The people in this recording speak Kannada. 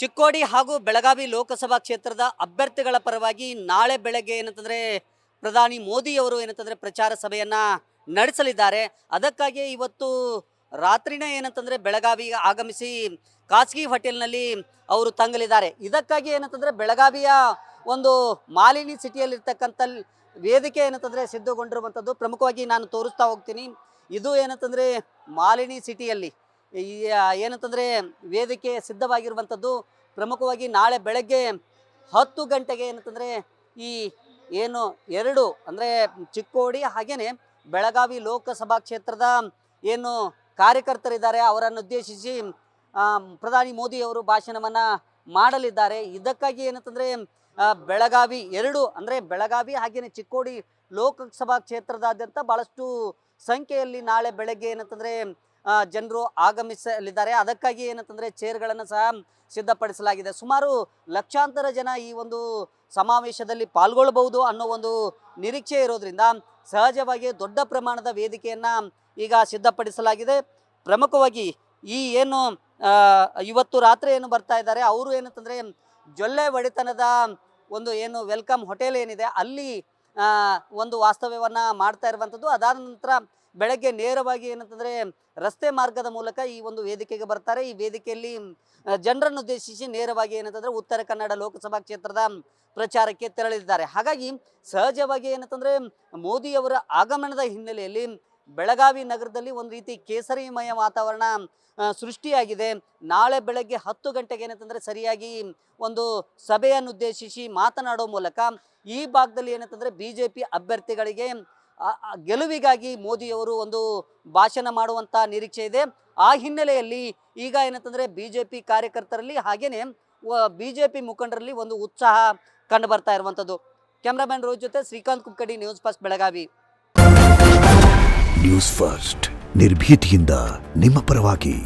ಚಿಕ್ಕೋಡಿ ಹಾಗೂ ಬೆಳಗಾವಿ ಲೋಕಸಭಾ ಕ್ಷೇತ್ರದ ಅಭ್ಯರ್ಥಿಗಳ ಪರವಾಗಿ ನಾಳೆ ಬೆಳಗ್ಗೆ ಏನಂತಂದರೆ ಪ್ರಧಾನಿ ಮೋದಿಯವರು ಏನಂತಂದರೆ ಪ್ರಚಾರ ಸಭೆಯನ್ನು ನಡೆಸಲಿದ್ದಾರೆ. ಅದಕ್ಕಾಗಿ ಇವತ್ತು ರಾತ್ರಿನೇ ಏನಂತಂದರೆ ಬೆಳಗಾವಿಗೆ ಆಗಮಿಸಿ ಖಾಸಗಿ ಹೋಟೆಲ್ನಲ್ಲಿ ಅವರು ತಂಗಲಿದ್ದಾರೆ. ಇದಕ್ಕಾಗಿ ಏನಂತಂದರೆ ಬೆಳಗಾವಿಯ ಒಂದು ಮಾಲಿನಿ ಸಿಟಿಯಲ್ಲಿರ್ತಕ್ಕಂಥ ವೇದಿಕೆ ಏನಂತಂದರೆ ಸಿದ್ಧಗೊಂಡಿರುವಂಥದ್ದು ಪ್ರಮುಖವಾಗಿ ನಾನು ತೋರಿಸ್ತಾ ಹೋಗ್ತೀನಿ. ಇದು ಏನಂತಂದರೆ ಮಾಲಿನಿ ಸಿಟಿಯಲ್ಲಿ ಏನಂತಂದರೆ ವೇದಿಕೆ ಸಿದ್ಧವಾಗಿರುವಂಥದ್ದು. ಪ್ರಮುಖವಾಗಿ ನಾಳೆ ಬೆಳಗ್ಗೆ 10 ಗಂಟೆಗೆ ಏನಂತಂದರೆ ಈ ಏನು ಎರಡು ಅಂದರೆ ಚಿಕ್ಕೋಡಿ ಹಾಗೆಯೇ ಬೆಳಗಾವಿ ಲೋಕಸಭಾ ಕ್ಷೇತ್ರದ ಏನು ಕಾರ್ಯಕರ್ತರಿದ್ದಾರೆ ಅವರನ್ನು ಉದ್ದೇಶಿಸಿ ಪ್ರಧಾನಿ ಮೋದಿಯವರು ಭಾಷಣವನ್ನು ಮಾಡಲಿದ್ದಾರೆ. ಇದಕ್ಕಾಗಿ ಏನಂತಂದರೆ ಬೆಳಗಾವಿ ಎರಡು ಅಂದರೆ ಬೆಳಗಾವಿ ಹಾಗೆಯೇ ಚಿಕ್ಕೋಡಿ ಲೋಕಸಭಾ ಕ್ಷೇತ್ರದಾದ್ಯಂತ ಭಾಳಷ್ಟು ಸಂಖ್ಯೆಯಲ್ಲಿ ನಾಳೆ ಬೆಳಗ್ಗೆ ಏನಂತಂದರೆ ಜನರು ಆಗಮಿಸಲಿದ್ದಾರೆ. ಅದಕ್ಕಾಗಿ ಏನಂತಂದರೆ ಚೇರ್ಗಳನ್ನು ಸಹ ಸಿದ್ಧಪಡಿಸಲಾಗಿದೆ. ಸುಮಾರು ಲಕ್ಷಾಂತರ ಜನ ಈ ಒಂದು ಸಮಾವೇಶದಲ್ಲಿ ಪಾಲ್ಗೊಳ್ಳಬಹುದು ಅನ್ನೋ ಒಂದು ನಿರೀಕ್ಷೆ ಇರೋದ್ರಿಂದ ಸಹಜವಾಗಿ ದೊಡ್ಡ ಪ್ರಮಾಣದ ವೇದಿಕೆಯನ್ನು ಈಗ ಸಿದ್ಧಪಡಿಸಲಾಗಿದೆ. ಪ್ರಮುಖವಾಗಿ ಈ ಏನು ಇವತ್ತು ರಾತ್ರಿ ಏನು ಬರ್ತಾ ಇದ್ದಾರೆ ಅವರು ಏನಂತಂದರೆ ಜೊಲ್ಲೆ ಒಡೆತನದ ಒಂದು ಏನು ವೆಲ್ಕಮ್ ಹೋಟೆಲ್ ಏನಿದೆ ಅಲ್ಲಿ ಒಂದು ವಾಸ್ತವ್ಯವನ್ನು ಮಾಡ್ತಾ ಇರುವಂಥದ್ದು. ಅದಾದ ನಂತರ ಬೆಳಗ್ಗೆ ನೇರವಾಗಿ ಏನಂತಂದರೆ ರಸ್ತೆ ಮಾರ್ಗದ ಮೂಲಕ ಈ ಒಂದು ವೇದಿಕೆಗೆ ಬರ್ತಾರೆ. ಈ ವೇದಿಕೆಯಲ್ಲಿ ಜನರನ್ನು ಉದ್ದೇಶಿಸಿ ನೇರವಾಗಿ ಏನಂತಂದರೆ ಉತ್ತರ ಕನ್ನಡ ಲೋಕಸಭಾ ಕ್ಷೇತ್ರದ ಪ್ರಚಾರಕ್ಕೆ ತೆರಳಿದ್ದಾರೆ. ಹಾಗಾಗಿ ಸಹಜವಾಗಿ ಏನಂತಂದರೆ ಮೋದಿಯವರ ಆಗಮನದ ಹಿನ್ನೆಲೆಯಲ್ಲಿ ಬೆಳಗಾವಿ ನಗರದಲ್ಲಿ ಒಂದು ರೀತಿ ಕೇಸರಿಮಯ ವಾತಾವರಣ ಸೃಷ್ಟಿಯಾಗಿದೆ. ನಾಳೆ ಬೆಳಗ್ಗೆ 10 ಗಂಟೆಗೆ ಏನಂತಂದರೆ ಸರಿಯಾಗಿ ಒಂದು ಸಭೆಯನ್ನು ಉದ್ದೇಶಿಸಿ ಮಾತನಾಡೋ ಮೂಲಕ ಈ ಭಾಗದಲ್ಲಿ ಏನಂತಂದರೆ BJP ಅಭ್ಯರ್ಥಿಗಳಿಗೆ ಗೆಲುವಿಗಾಗಿ ಮೋದಿಯವರು ಒಂದು ಭಾಷಣ ಮಾಡುವಂಥ ನಿರೀಕ್ಷೆ ಇದೆ. ಆ ಹಿನ್ನೆಲೆಯಲ್ಲಿ ಈಗ ಏನಂತಂದರೆ BJP ಕಾರ್ಯಕರ್ತರಲ್ಲಿ ಹಾಗೆಯೇ BJP ಮುಖಂಡರಲ್ಲಿ ಒಂದು ಉತ್ಸಾಹ ಕಂಡು ಬರ್ತಾ ಇರುವಂಥದ್ದು. ಕ್ಯಾಮ್ರಾಮನ್ ರೋಜ್ ಜೊತೆ Srikanth Kukkadi, news first Belagavi. News first ನಿರ್ಭೀತಿಯಿಂದ ನಿಮ್ಮ ಪರವಾಗಿ.